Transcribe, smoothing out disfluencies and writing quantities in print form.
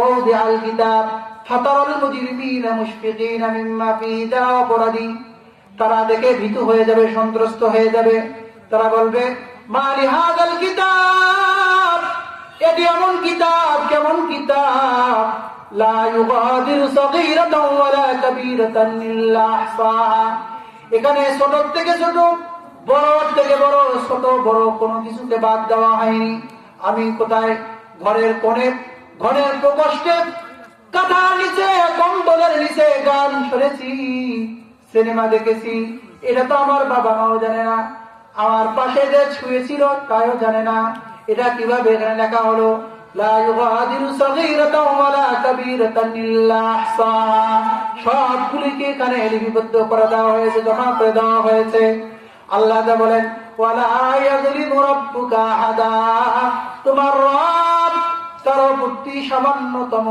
ওয়াদিআল কিতাব ফাতারাল মুজরিমিনা মুশফিকিনা মিম্মা ফীহি, যারা অপরাধী তারা দেখে ভীতু হয়ে যাবে, সন্ত্রস্ত হয়ে যাবে। তারা বলবে মা লিহাযাল কিতাব, এটি এমন কিতাব, কেমন কিতাব, লা ইউগাদিরু সাগীরাতান ওয়ালা কাবীরাতান ইল্লা আহসাহা, এখানে ছোট থেকে ছোট, বড় থেকে বড়, ছোট বড় কোনো কিছুকে বাদ দেওয়া হয়নি। আমি কোথায় ঘরের কোণে, ঘরের প্রকোষ্ঠে, কাঁথার নিচে, কম্বলের নিচে গান শুনেছি, সিনেমা দেখেছি, এটা তো আমার বাবা মাও জানে না, আমার পাশে যে শুয়েছিল তাও জানে না। এটা কিভাবে এখানে লেখা হলো লা ইউগাদিরু সাগীরাতান ওয়ালা কাবীরাতান ইল্লা আহসাহা, সবগুলিকে এখানে লিপিবদ্ধ করে দেওয়া হয়েছে, জমা করে দেওয়া হয়েছে। আল্লাহ তা বলেন ওয়ালা ইয়াযলিমু রাব্বুকা আহাদা, তোমার রব কারো প্রতি সামান্যতম